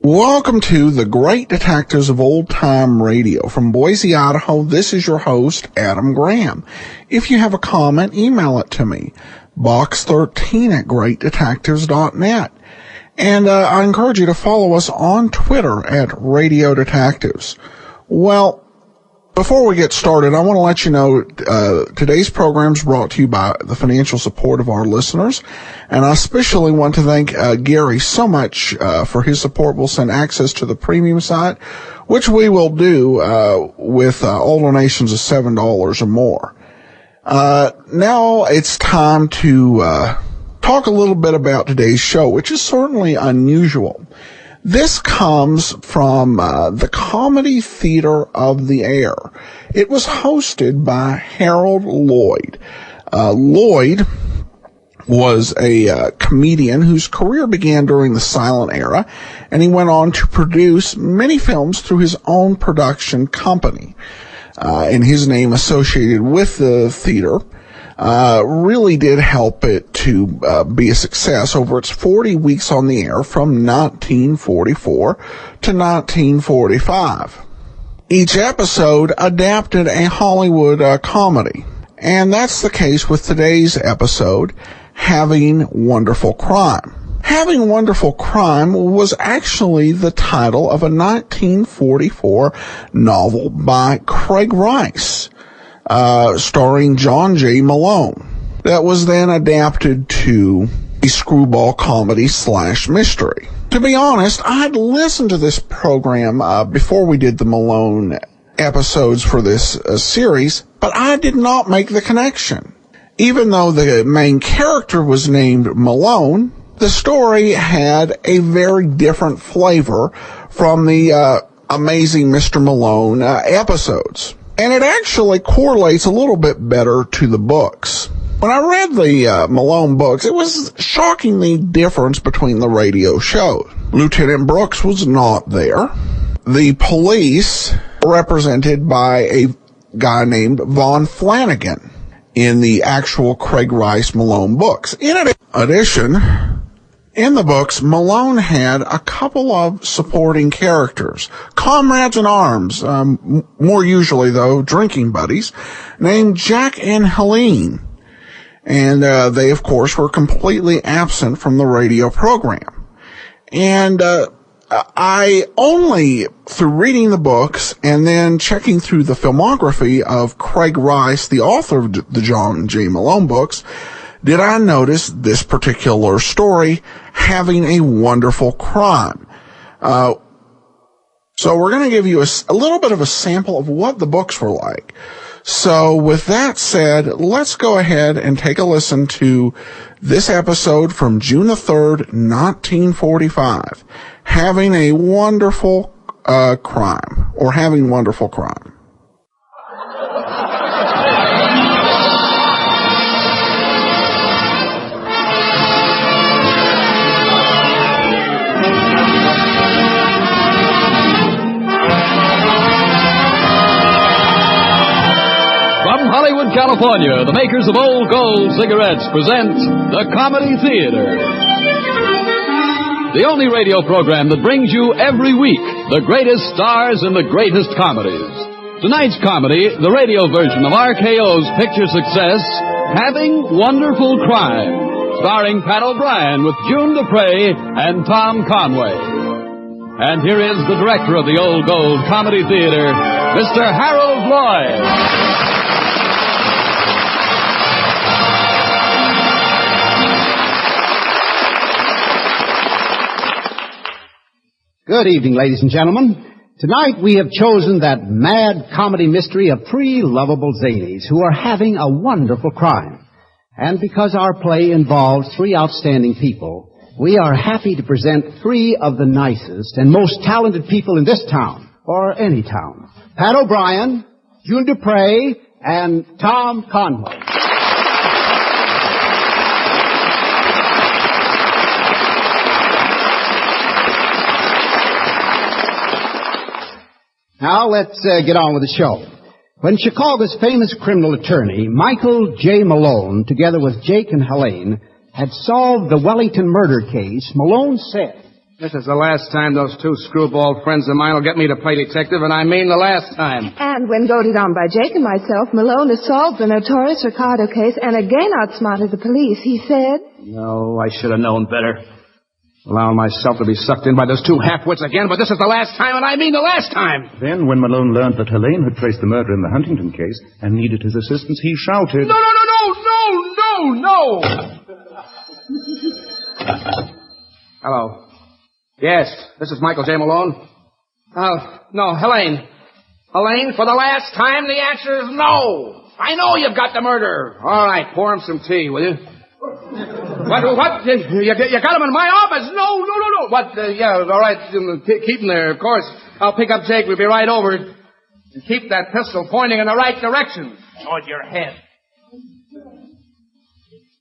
Welcome to the Great Detectives of Old Time Radio. From Boise, Idaho, this is your host, Adam Graham. If you have a comment, email it to me, box13@greatdetectives.net. And I encourage you to follow us on Twitter at Radio Detectives. Well, before we get started, I want to let you know today's program is brought to you by the financial support of our listeners, and I especially want to thank Gary so much for his support. We'll send access to the premium site, which we will do with all donations of $7 or more. Now it's time to talk a little bit about today's show, which is certainly unusual. This comes from the Comedy Theater of the Air. It was hosted by Harold Lloyd. Lloyd was a comedian whose career began during the silent era, and he went on to produce many films through his own production company. And his name associated with the theater really did help it to be a success over its 40 weeks on the air from 1944 to 1945. Each episode adapted a Hollywood comedy, and that's the case with today's episode, Having Wonderful Crime. Having Wonderful Crime was actually the title of a 1944 novel by Craig Rice, starring John J. Malone, that was then adapted to a screwball comedy / mystery. To be honest, I'd listened to this program before we did the Malone episodes for this series, but I did not make the connection. Even though the main character was named Malone, the story had a very different flavor from the Amazing Mr. Malone episodes. And it actually correlates a little bit better to the books. When I read the Malone books, it was shockingly different between the radio shows. Lieutenant Brooks was not there. The police were represented by a guy named Von Flanagan in the actual Craig Rice Malone books. In addition, in the books, Malone had a couple of supporting characters, comrades in arms, more usually, though, drinking buddies, named Jack and Helene. And they, of course, were completely absent from the radio program. And I only, through reading the books and then checking through the filmography of Craig Rice, the author of the John J. Malone books, did I notice this particular story, Having a Wonderful Crime. So we're going to give you a little bit of a sample of what the books were like. So with that said, let's go ahead and take a listen to this episode from June the 3rd, 1945, Having a Wonderful Crime, or Having Wonderful Crime. Hollywood, California, the makers of Old Gold cigarettes present the Comedy Theater. The only radio program that brings you every week the greatest stars and the greatest comedies. Tonight's comedy, the radio version of RKO's picture success, Having Wonderful Crime, starring Pat O'Brien with June Dupre and Tom Conway. And here is the director of the Old Gold Comedy Theater, Mr. Harold Lloyd. Good evening, ladies and gentlemen. Tonight we have chosen that mad comedy mystery of three lovable zanies who are having a wonderful crime. And because our play involves three outstanding people, we are happy to present three of the nicest and most talented people in this town. or any town. Pat O'Brien, June Dupre, and Tom Conway. Now let's get on with the show. When Chicago's famous criminal attorney, Michael J. Malone, together with Jake and Helene, had solved the Wellington murder case, Malone said, "This is the last time those two screwball friends of mine will get me to play detective, and I mean the last time." And when goaded on by Jake and myself, Malone has solved the notorious Ricardo case and again outsmarted the police. He said, "No, I should have known better. Allowing myself to be sucked in by those two half-wits again, but this is the last time, and I mean the last time." Then, when Malone learned that Helene had traced the murder in the Huntington case and needed his assistance, he shouted, No! Hello. Yes, this is Michael J. Malone. No, Helene. Helene, for the last time, the answer is no. I know you've got the murder. All right, pour him some tea, will you? What? You got him in my office? No. What? Yeah, all right. Keep him there, of course. I'll pick up Jake. We'll be right over. And keep that pistol pointing in the right direction. Toward your head.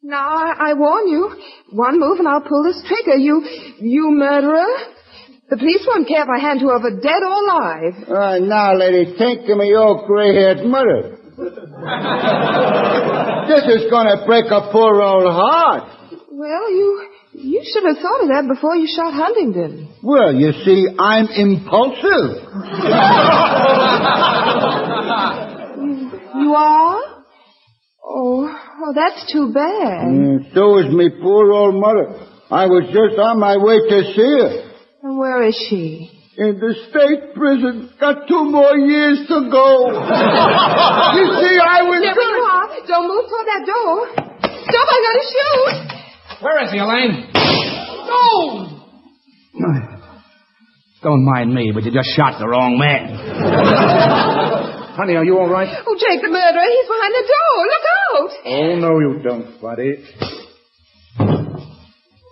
"Now, I warn you. One move and I'll pull this trigger. You murderer. The police won't care if I hand you over dead or alive." Now, lady, think of me, your gray-haired mother. This is going to break a poor old heart. Well, you should have thought of that before you shot Huntington. Well, you see, I'm impulsive. You are? Oh, that's too bad. So is me poor old mother. I was just on my way to see her. And where is she? In the state prison. Got 2 more years to go. You see, I was... There you are. Don't move toward that door. Stop, I'm going to shoot. Where is he, Elaine? No! Don't mind me, but you just shot the wrong man. Honey, are you all right? Oh, Jake the murderer. He's behind the door. Look out. Oh, no, you don't, buddy.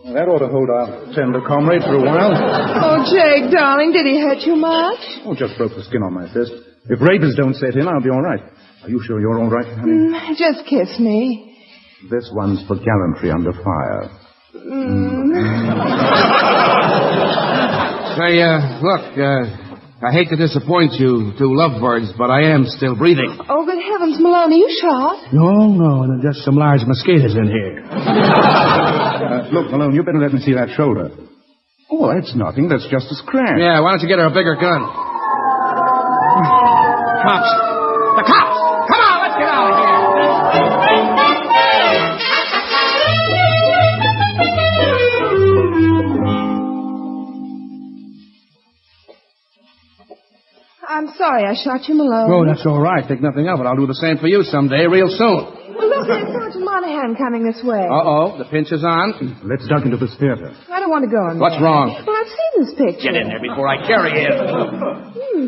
Well, that ought to hold our tender comrade for a while. Oh, Jake, darling, did he hurt you much? Oh, just broke the skin on my fist. If rabies don't set in, I'll be all right. Are you sure you're all right, honey? Just kiss me. This one's for gallantry under fire. Say, look, I hate to disappoint you two lovebirds, but I am still breathing. Oh, good heavens, Malone, are you shot? No, and there's just some large mosquitoes in here. Look, Malone, you better let me see that shoulder. Oh, that's nothing. That's just a scratch. Yeah, why don't you get her a bigger gun? Cops! The cops! Come on, let's get out of here! I'm sorry I shot you, Malone. Oh, that's all right. Think nothing of it. I'll do the same for you someday, real soon. Well, look, there's Sergeant Monahan coming this way. Uh-oh, the pinch is on. Let's duck into this theater. I don't want to go in What's there. wrong? Well, I've seen this picture. Get in there before I carry you.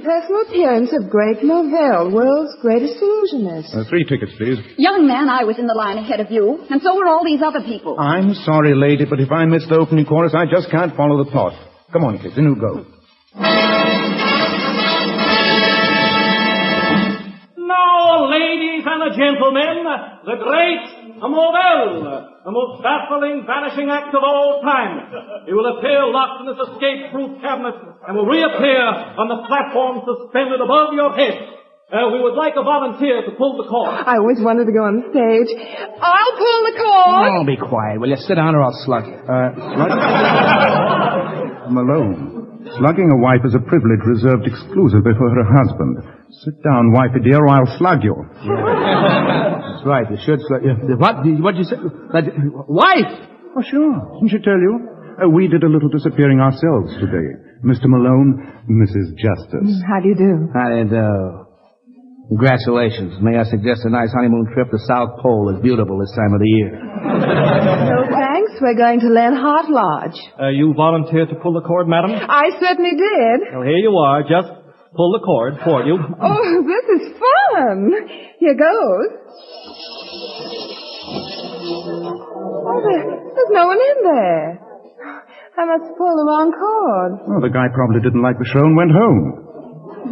Personal appearance of Great Novell, world's greatest illusionist. 3 tickets, please. Young man, I was in the line ahead of you, and so were all these other people. I'm sorry, lady, but if I miss the opening chorus, I just can't follow the plot. Come on, kids, in you go. Now, ladies and gentlemen, the great Novell, the most baffling, vanishing act of all time. He will appear locked in his escape-proof cabinet and will reappear on the platform suspended above your head. We would like a volunteer to pull the cord. I always wanted to go on stage. I'll pull the cord. Oh, be quiet. Will you sit down or I'll slug you? Malone, slugging a wife is a privilege reserved exclusively for her husband. Sit down, wifey dear, or I'll slug you. That's right, you should slug you. What did you say? Wife! Oh, sure. Didn't she tell you? We did a little disappearing ourselves today. Mr. Malone, Mrs. Justice. How do you do? How do you do? Congratulations. May I suggest a nice honeymoon trip? The South Pole is beautiful this time of the year. No thanks. We're going to Lenhart Lodge. You volunteered to pull the cord, madam? I certainly did. Well, here you are. Just pull the cord for you. Oh, this is fun. Here goes. Oh, there's no one in there. I must pull the wrong cord. Oh, the guy probably didn't like the show and went home.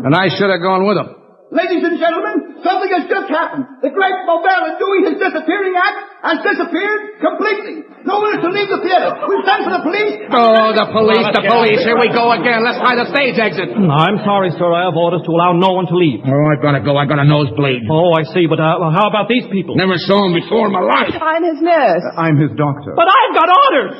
And I should have gone with him. Ladies and gentlemen, something has just happened. The great Mobile is doing his disappearing act has disappeared completely. No one is to leave the theater. We've sent for the police. Oh, the police. Here we go again. Let's try the stage exit. I'm sorry, sir. I have orders to allow no one to leave. Oh, I've got to go. I've got a nosebleed. Oh, I see. But how about these people? Never saw him before in my life. I'm his nurse. I'm his doctor. But I've got orders!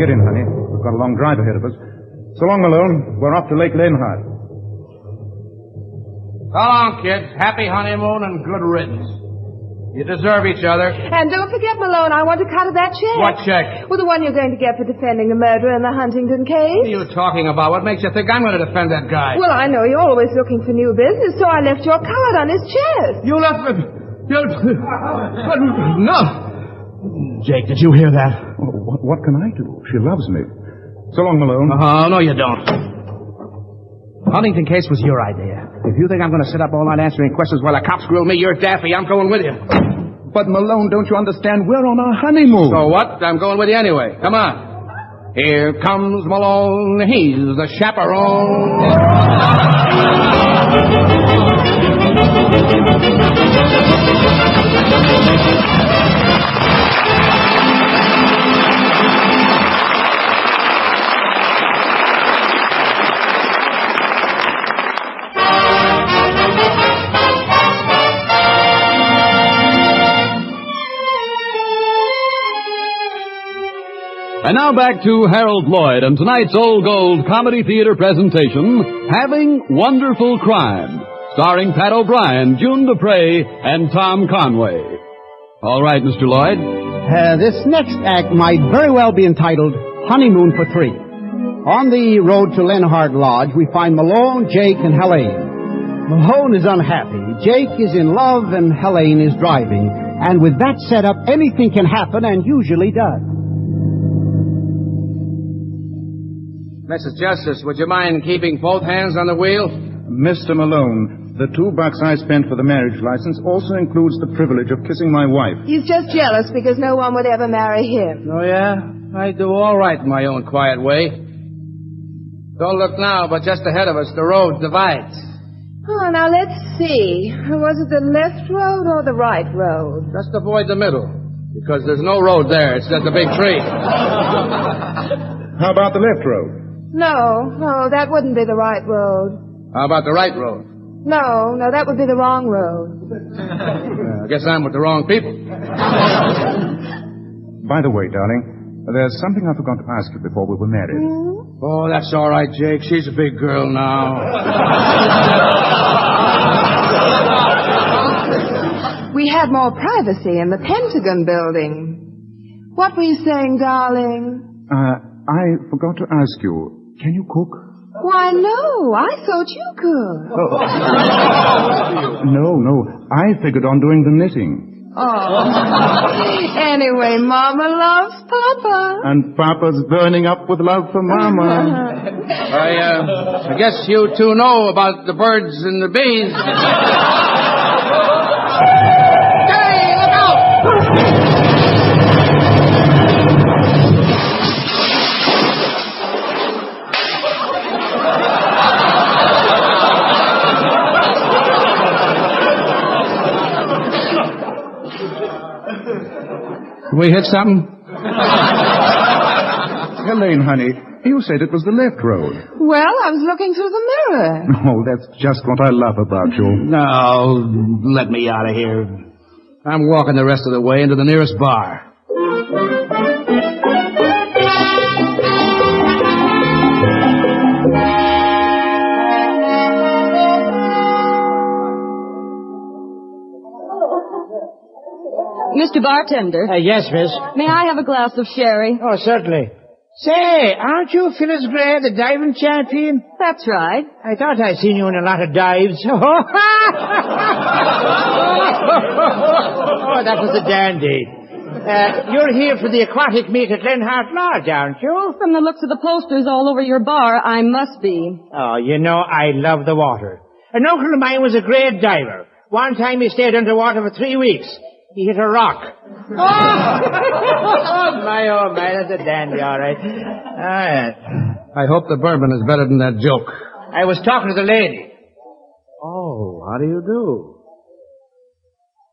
Get in, honey. We've got a long drive ahead of us. So long, Malone. We're off to Lake Lenhart. So long, kids. Happy honeymoon and good riddance. You deserve each other. And don't forget, Malone, I want a cut of that check. What check? Well, the one you're going to get for defending the murderer in the Huntington case. What are you talking about? What makes you think I'm going to defend that guy? Well, I know you're always looking for new business, so I left your card on his chest. You left me. No. Jake, did you hear that? Oh, what can I do? She loves me. So long, Malone. Oh, no, you don't. Huntington case was your idea. If you think I'm going to sit up all night answering questions while the cops grill me, you're daffy. I'm going with you. But, Malone, don't you understand? We're on our honeymoon. So what? I'm going with you anyway. Come on. Here comes Malone. He's the chaperone. And now back to Harold Lloyd and tonight's Old Gold Comedy Theater presentation, Having Wonderful Crime, starring Pat O'Brien, June Dupre, and Tom Conway. All right, Mr. Lloyd. This next act might very well be entitled Honeymoon for Three. On the road to Lenhart Lodge, we find Malone, Jake, and Helene. Malone is unhappy. Jake is in love, and Helene is driving. And with that setup, anything can happen, and usually does. Mrs. Justice, would you mind keeping both hands on the wheel? Mr. Malone, the $2 I spent for the marriage license also includes the privilege of kissing my wife. He's just jealous because no one would ever marry him. Oh, yeah? I do all right in my own quiet way. Don't look now, but just ahead of us, the road divides. Oh, now let's see. Was it the left road or the right road? Just avoid the middle, because there's no road there. It's just a big tree. How about the left road? No, that wouldn't be the right road. How about the right road? No, that would be the wrong road. I guess I'm with the wrong people. By the way, darling, there's something I forgot to ask you before we were married. Mm-hmm. Oh, that's all right, Jake. She's a big girl now. We had more privacy in the Pentagon building. What were you saying, darling? I forgot to ask you, can you cook? Why, no. I thought you could. No. I figured on doing the knitting. Oh. Anyway, Mama loves Papa. And Papa's burning up with love for Mama. I guess you two know about the birds and the bees. Hey, look out! We hit something? Helene, honey, you said it was the left road. Well, I was looking through the mirror. Oh, that's just what I love about you. No, let me out of here. I'm walking the rest of the way into the nearest bar. Mr. Bartender. Yes, miss. May I have a glass of sherry? Oh, certainly. Say, aren't you Phyllis Gray, the diving champion? That's right. I thought I'd seen you in a lot of dives. Oh, that was a dandy. You're here for the aquatic meet at Lenhart Lodge, aren't you? From the looks of the posters all over your bar, I must be. Oh, you know, I love the water. An uncle of mine was a great diver. One time he stayed underwater for 3 weeks. He hit a rock. Oh, my, that's a dandy, all right. I hope the bourbon is better than that joke. I was talking to the lady. Oh, how do you do?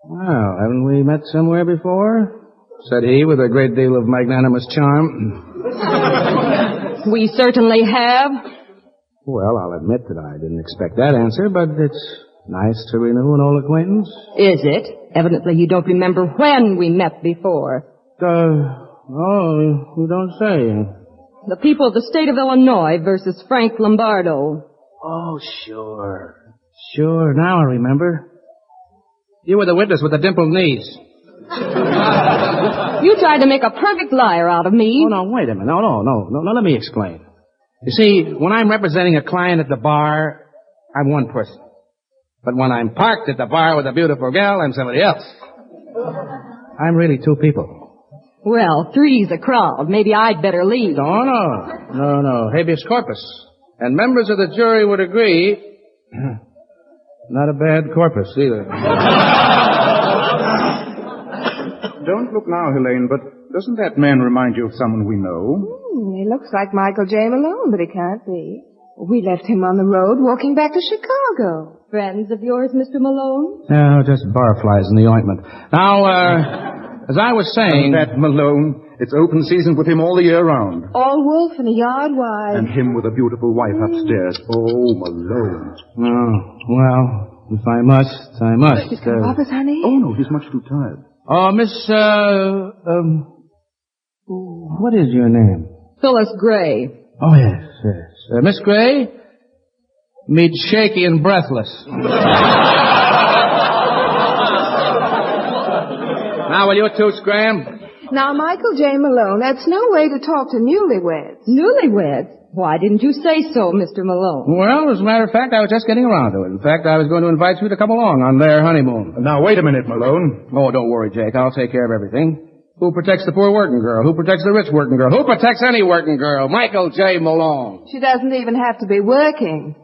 Well, haven't we met somewhere before? Said he with a great deal of magnanimous charm. We certainly have. Well, I'll admit that I didn't expect that answer, but it's nice to renew an old acquaintance. Is it? Evidently you don't remember when we met before. You don't say. The people of the state of Illinois versus Frank Lombardo. Oh, sure. Sure, now I remember. You were the witness with the dimpled knees. You tried to make a perfect liar out of me. Oh, no, wait a minute. No, let me explain. You see, when I'm representing a client at the bar, I'm one person. But when I'm parked at the bar with a beautiful gal, I'm somebody else. I'm really two people. Well, three's a crowd. Maybe I'd better leave. No. Habeas corpus. And members of the jury would agree. Not a bad corpus, either. Don't look now, Helene, but doesn't that man remind you of someone we know? He looks like Michael J. Malone, but he can't be. We left him on the road walking back to Chicago. Friends of yours, Mr. Malone? No, just barflies in the ointment. Now, as I was saying... That Malone, it's open season with him all the year round. All wolf and a yard wide. And him with a beautiful wife upstairs. Oh, Malone. Oh, well, if I must, I must. He's come off us, honey? Oh, no, he's much too tired. Oh, what is your name? Phyllis Gray. Oh, yes. Miss Gray? Meet Shaky and Breathless. Now, will you two scram? Now, Michael J. Malone, that's no way to talk to newlyweds. Newlyweds? Why didn't you say so, Mr. Malone? Well, as a matter of fact, I was just getting around to it. In fact, I was going to invite you to come along on their honeymoon. Now, wait a minute, Malone. Oh, don't worry, Jake. I'll take care of everything. Who protects the poor working girl? Who protects the rich working girl? Who protects any working girl? Michael J. Malone. She doesn't even have to be working.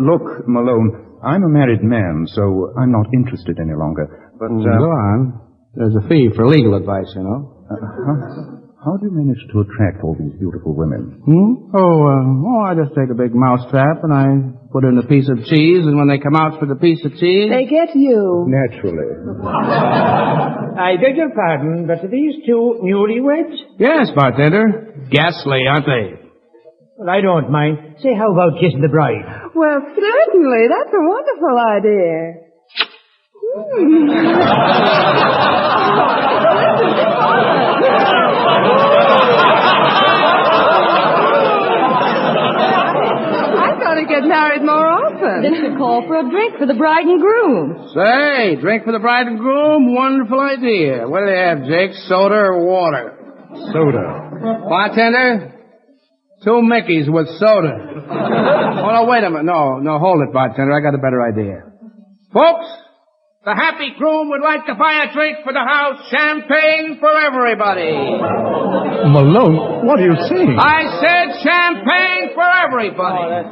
Look, Malone, I'm a married man, so I'm not interested any longer. But, go on. There's a fee for legal advice, you know. How do you manage to attract all these beautiful women? I just take a big mouse trap and I put in a piece of cheese, and when they come out for the piece of cheese... They get you. Naturally. I beg your pardon, but are these two newlyweds? Yes, bartender. Ghastly, aren't they? Well, I don't mind. Say, how about kissing the bride? Well, certainly. That's a wonderful idea. I'm going to get married more often. This should call for a drink for the bride and groom. Say, drink for the bride and groom? Wonderful idea. What do they have, Jake? Soda or water? Soda. Bartender? 2 Mickeys with soda. Oh, no, wait a minute. No, hold it, bartender. I got a better idea. Folks, the happy groom would like to buy a drink for the house. Champagne for everybody. Malone, what are you saying? I said champagne for everybody.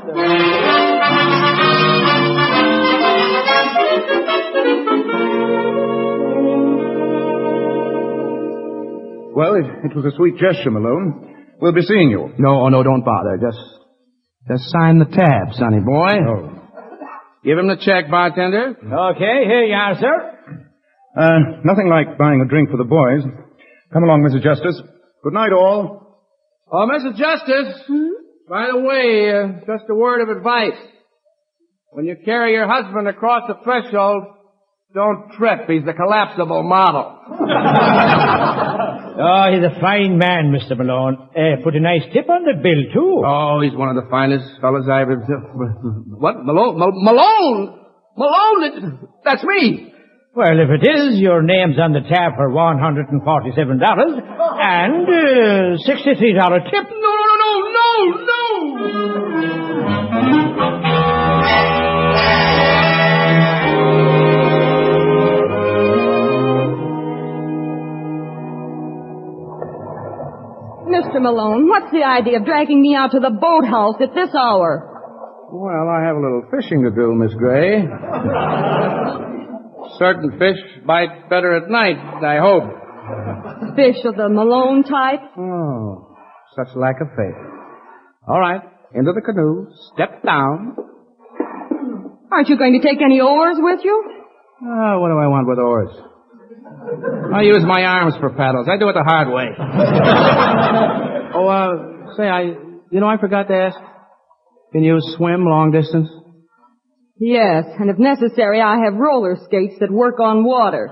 Well, it was a sweet gesture, Malone. We'll be seeing you. No, don't bother. Just sign the tab, sonny boy. Oh. Give him the check, bartender. Okay, here you are, sir. Nothing like buying a drink for the boys. Come along, Mrs. Justice. Good night, all. Oh, Mrs. Justice. By the way, just a word of advice. When you carry your husband across the threshold, don't trip. He's the collapsible model. Oh, he's a fine man, Mr. Malone. Put a nice tip on the bill, too. Oh, he's one of the finest fellas I've ever... What? Malone? Malone? That's me. Well, if it is, your name's on the tab for $147 and $63 tip. No. Mr. Malone, what's the idea of dragging me out to the boathouse at this hour? Well, I have a little fishing to do, Miss Gray. Certain fish bite better at night, I hope. Fish of the Malone type? Oh, such lack of faith. All right, into the canoe, step down. Aren't you going to take any oars with you? Oh, what do I want with oars? I use my arms for paddles. I do it the hard way. I forgot to ask. Can you swim long distance? Yes, and if necessary, I have roller skates that work on water.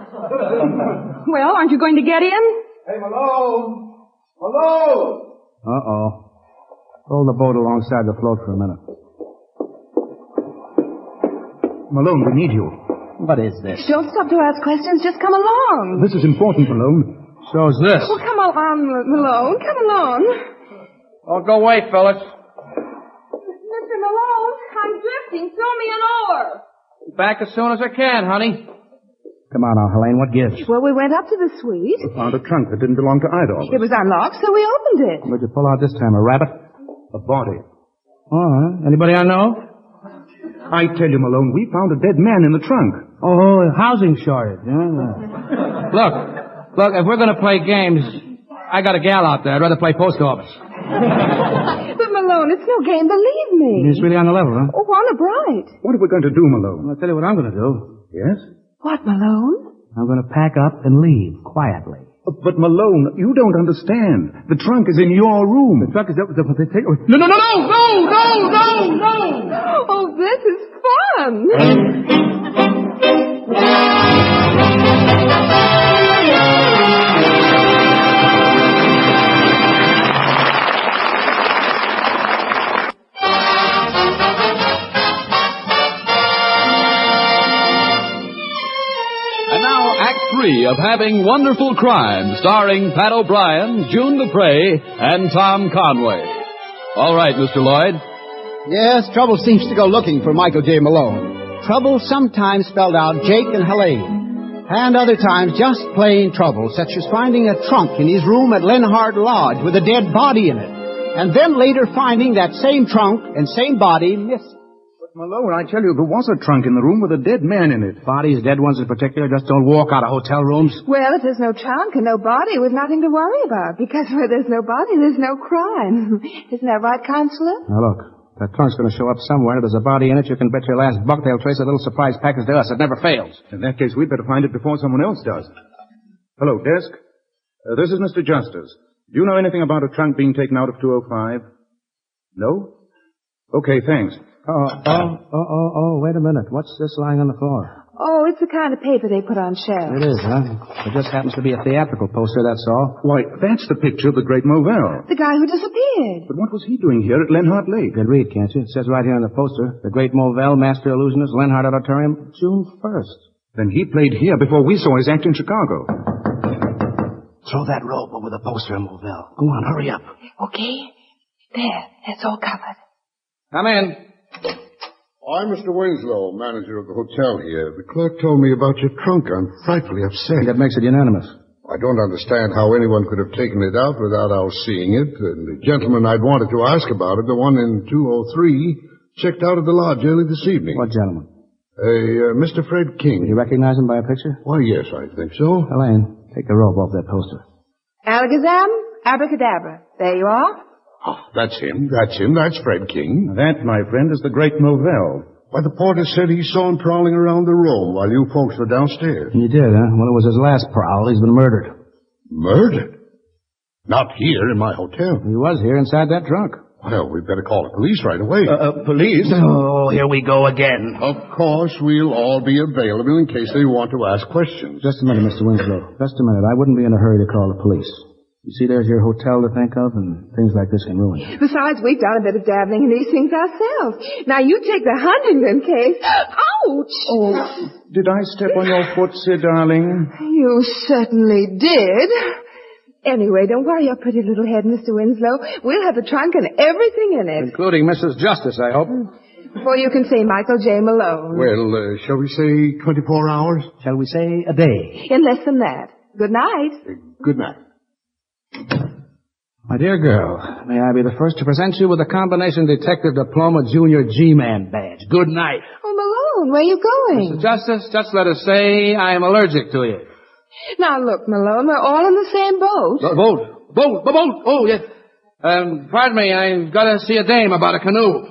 Well, aren't you going to get in? Hey, Malone! Malone! Uh-oh. Hold the boat alongside the float for a minute. Malone, we need you. What is this? Don't stop to ask questions. Just come along. This is important, Malone. So's this. Well, come along, Malone. Come along. Oh, go away, fellas. Mr. Malone, I'm drifting. Throw me an oar. Back as soon as I can, honey. Come on now, Helene. What gives? Well, we went up to the suite. We found a trunk that didn't belong to either of us. It was unlocked, so we opened it. What'd you pull out this time? A rabbit? A body. Oh, anybody I know? I tell you, Malone, we found a dead man in the trunk. Oh, housing shortage. Look, if we're going to play games, I got a gal out there. I'd rather play post office. But, Malone, it's no game, believe me. It's really on the level, huh? Oh, honor bright. What are we going to do, Malone? I'll tell you what I'm going to do. Yes? What, Malone? I'm going to pack up and leave quietly. But, Malone, you don't understand. The trunk is in your room. The trunk is up. No! Oh, this is fun. And now, Act 3 of Having Wonderful Crime, starring Pat O'Brien, June Dupre, and Tom Conway. All right, Mr. Lloyd. Yes, trouble seems to go looking for Michael J. Malone. Trouble sometimes spelled out Jake and Helene. And other times just plain trouble, such as finding a trunk in his room at Lenhart Lodge with a dead body in it. And then later finding that same trunk and same body missing. Malone, I tell you, there was a trunk in the room with a dead man in it. Bodies, dead ones in particular, just don't walk out of hotel rooms. Well, if there's no trunk and no body, we've nothing to worry about. Because where there's no body, there's no crime. Isn't that right, Consular? Now, look. That trunk's going to show up somewhere, and if there's a body in it, you can bet your last buck they'll trace a little surprise package to us. It never fails. In that case, we'd better find it before someone else does. Hello, desk. This is Mr. Justice. Do you know anything about a trunk being taken out of 205? No? Okay, thanks. Wait a minute. What's this lying on the floor? Oh, it's the kind of paper they put on shelves. It is, huh? It just happens to be a theatrical poster, that's all. Why, that's the picture of the great Movell. The guy who disappeared. But what was he doing here at Lenhart Lake? You can read, can't you? It says right here on the poster, the great Movell, Master Illusionist, Lenhart Auditorium, June 1st. Then he played here before we saw his act in Chicago. Throw that rope over the poster, Movell. Go on, hurry up. Okay. There, that's all covered. Come in. I'm Mr. Winslow, manager of the hotel here. The clerk told me about your trunk. I'm frightfully upset. That makes it unanimous. I don't understand how anyone could have taken it out without our seeing it. And the gentleman I'd wanted to ask about it, the one in 203, checked out of the lodge early this evening. What gentleman? Mr. Fred King. Did you recognize him by a picture? Why, yes, I think so. Helene, take the rope off that poster. Alakazam, abracadabra. There you are. Oh, that's him. That's Fred King. That, my friend, is the great Movell. Why, the porter said he saw him prowling around the room while you folks were downstairs. You did, huh? Well, it was his last prowl. He's been murdered. Murdered? Not here in my hotel. He was here inside that trunk. Well, we'd better call the police right away. Police? Oh, here we go again. Of course, we'll all be available in case they want to ask questions. Just a minute, Mr. Winslow. Just a minute. I wouldn't be in a hurry to call the police. You see, there's your hotel to think of, and things like this can ruin you. Besides, we've done a bit of dabbling in these things ourselves. Now, you take the Huntington case. Ouch! Oh, did I step on your foot, Sid, darling? You certainly did. Anyway, don't worry your pretty little head, Mr. Winslow. We'll have the trunk and everything in it. Including Mrs. Justice, I hope. Before you can say Michael J. Malone. Well, shall we say 24 hours? Shall we say a day? In less than that. Good night. Good night. My dear girl, may I be the first to present you with a combination detective diploma junior G-man badge. Good night. Oh, Malone, where are you going? Mr. Justice, just let us say I am allergic to you. Now, look, Malone, we're all in the same boat. Boat. Oh, yes. Pardon me, I've got to see a dame about a canoe.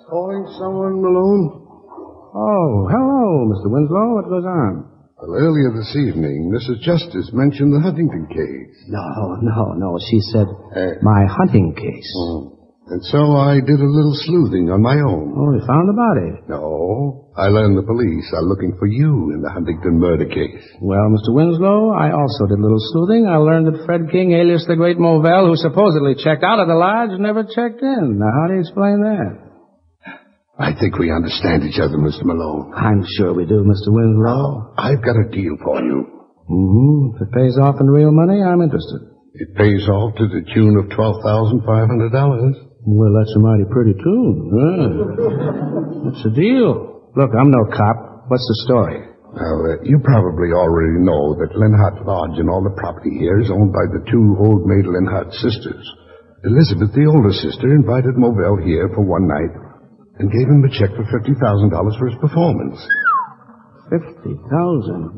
Calling someone, Malone? Oh, hello, Mr. Winslow. What goes on? Well, earlier this evening, Mrs. Justice mentioned the Huntington case. No. She said my hunting case. And so I did a little sleuthing on my own. Oh, you found the body? No. I learned the police are looking for you in the Huntington murder case. Well, Mr. Winslow, I also did a little sleuthing. I learned that Fred King, alias the Great Movell, who supposedly checked out of the lodge, never checked in. Now, how do you explain that? I think we understand each other, Mr. Malone. I'm sure we do, Mr. Winslow. I've got a deal for you. If it pays off in real money, I'm interested. It pays off to the tune of $12,500. Well, that's a mighty pretty tune. What's the deal? Look, I'm no cop. What's the story? Well, you probably already know that Linhart Lodge and all the property here is owned by the two old maid Linhart sisters. Elizabeth, the older sister, invited Movell here for one night and gave him a check for $50,000 for his performance. $50,000?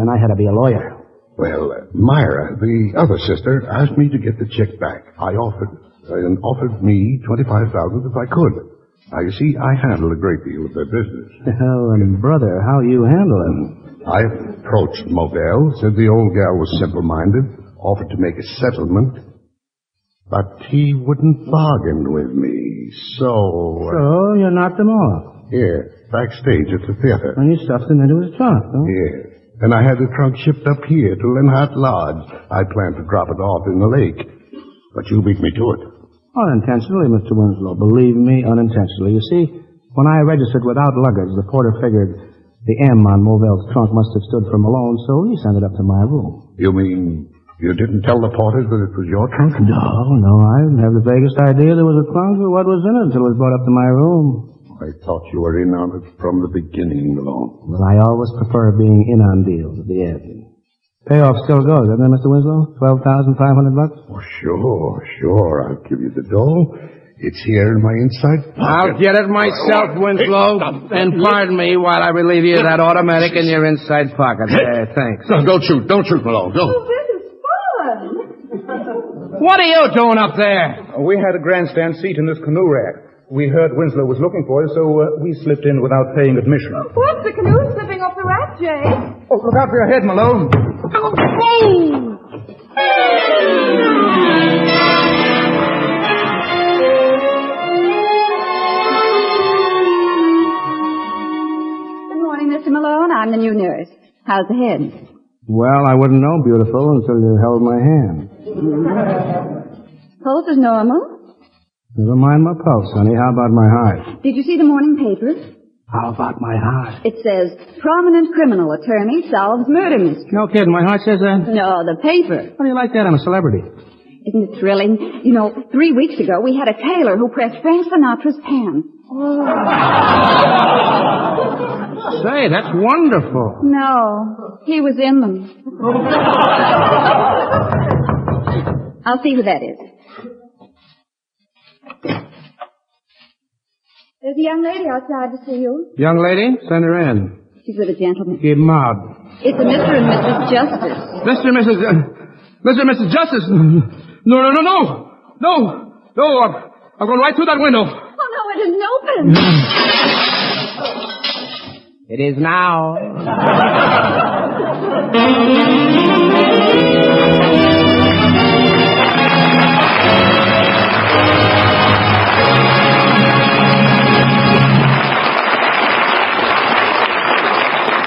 And I had to be a lawyer. Well, Myra, the other sister, asked me to get the check back. I offered me $25,000 if I could. Now, you see, I handle a great deal of their business. Well, and brother, how you handle it? I approached Movell, said the old gal was simple-minded, offered to make a settlement, but he wouldn't bargain with me, so... So, you knocked him off? Yes, backstage at the theater. And you stuffed him into his trunk, huh? Yes. And I had the trunk shipped up here to Linhart Lodge. I planned to drop it off in the lake, but you beat me to it. Unintentionally, Mr. Winslow. Believe me, unintentionally. You see, when I registered without luggage, the porter figured the M on Movell's trunk must have stood for Malone, so he sent it up to my room. You mean you didn't tell the porter that it was your trunk? No, I didn't have the vaguest idea there was a trunk or what was in it until it was brought up to my room. I thought you were in on it from the beginning, Malone. Well, I always prefer being in on deals at the end. Payoff still goes, doesn't it, Mr. Winslow? $12,500? Oh, sure. I'll give you the dough. It's here in my inside pocket. I'll get it myself, Winslow. And pardon me while I relieve you of that automatic in your inside pocket. Thanks. No, don't shoot, Malone. Don't. Oh, this is fun. What are you doing up there? We had a grandstand seat in this canoe rack. We heard Winslow was looking for you, so we slipped in without paying admission. What's the canoe slipping off the raft, Jay? Oh, look out for your head, Malone. Good morning, Mr. Malone. I'm the new nurse. How's the head? Well, I wouldn't know, beautiful, until you held my hand. Pulse is normal. Never mind my pulse, honey. How about my heart? Did you see the morning paper? How about my heart? It says, prominent criminal attorney solves murder mystery. No kidding, my heart says that? No, the paper. How do you like that? I'm a celebrity. Isn't it thrilling? You know, 3 weeks ago, we had a tailor who pressed Frank Sinatra's pants. Oh. Say, that's wonderful. No, he was in them. I'll see who that is. There's a young lady outside to see you. Young lady? Send her in. She's with a gentleman. Keep him out. It's a Mr. and Mrs. Justice. Mr. and Mrs. Justice. No. I'm going right through that window. Oh, no, it isn't open. It is now.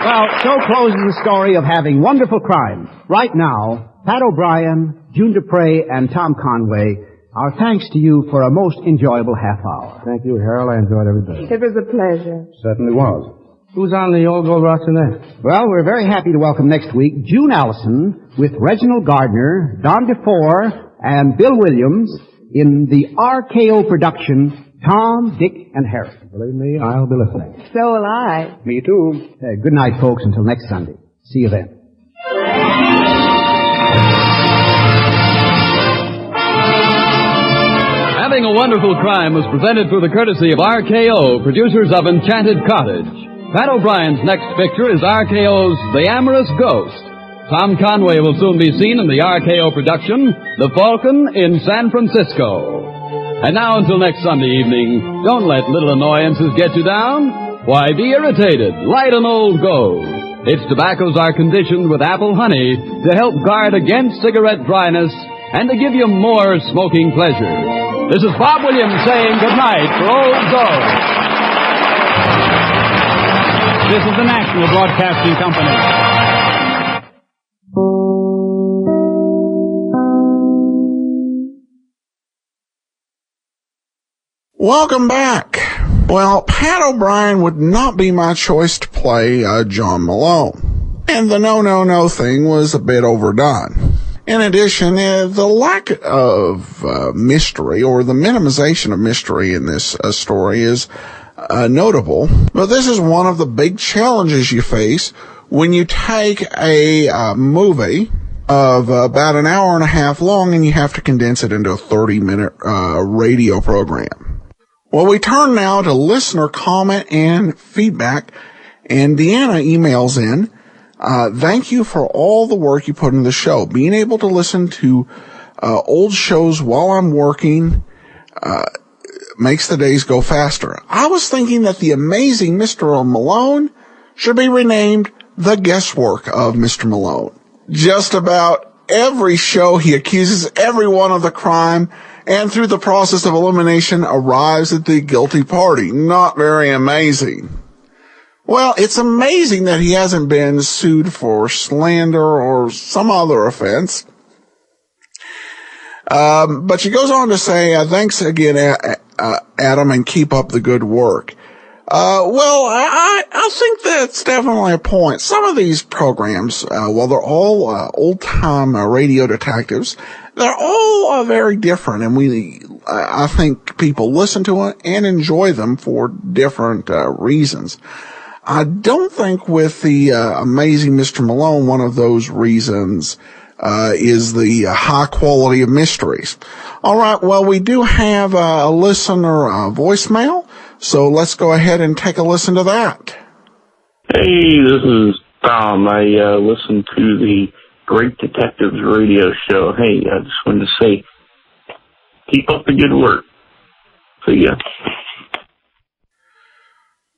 Well, so closes the story of having wonderful crime. Right now, Pat O'Brien, June Dupre, and Tom Conway, our thanks to you for a most enjoyable half hour. Thank you, Harold. I enjoyed every bit. It was a pleasure. Certainly was. Who's on the old gold roster there? Well, we're very happy to welcome next week June Allison with Reginald Gardner, Don DeFore, and Bill Williams in the RKO production, Tom, Dick, and Harry. Believe me, I'll be listening. So will I. Me too. Good night, folks, until next Sunday. See you then. Having a Wonderful Crime was presented through the courtesy of RKO, producers of Enchanted Cottage. Pat O'Brien's next picture is RKO's The Amorous Ghost. Tom Conway will soon be seen in the RKO production, The Falcon in San Francisco. And now until next Sunday evening, don't let little annoyances get you down. Why, be irritated. Light an old gold. Its tobaccos are conditioned with apple honey to help guard against cigarette dryness and to give you more smoking pleasure. This is Bob Williams saying good night for Old Gold. This is the National Broadcasting Company. Welcome back. Well, Pat O'Brien would not be my choice to play John Malone. And the no thing was a bit overdone. In addition, the lack of mystery or the minimization of mystery in this story is notable. But this is one of the big challenges you face when you take a movie of about an hour and a half long and you have to condense it into a 30-minute radio program. Well, we turn now to listener comment and feedback, and Deanna emails in, thank you for all the work you put into the show. Being able to listen to old shows while I'm working makes the days go faster. I was thinking that the amazing Mr. Malone should be renamed The Guesswork of Mr. Malone. Just about every show he accuses everyone of the crime, and through the process of elimination arrives at the guilty party. Not very amazing. Well, it's amazing that he hasn't been sued for slander or some other offense. But she goes on to say, thanks again, Adam, and keep up the good work. Well, I think that's definitely a point. Some of these programs, while they're all old-time radio detectives, they're all very different, and I think people listen to it and enjoy them for different reasons. I don't think with the amazing Mr. Malone, one of those reasons is the high quality of mysteries. All right, well, we do have a listener voicemail, so let's go ahead and take a listen to that. Hey, this is Tom. I listen to the Great Detectives radio show. Hey, I just wanted to say, keep up the good work. See ya.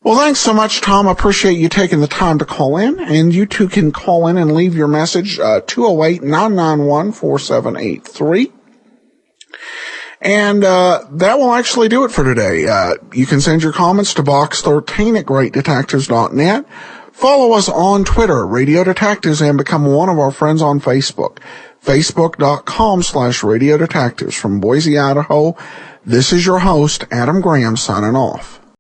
Well, thanks so much, Tom. I appreciate you taking the time to call in. And you too can call in and leave your message, 208-991-4783. And that will actually do it for today. You can send your comments to box13@greatdetectives.net. Follow us on Twitter, Radio Detectives, and become one of our friends on Facebook, facebook.com/Radio Detectives. From Boise, Idaho, this is your host, Adam Graham, signing off.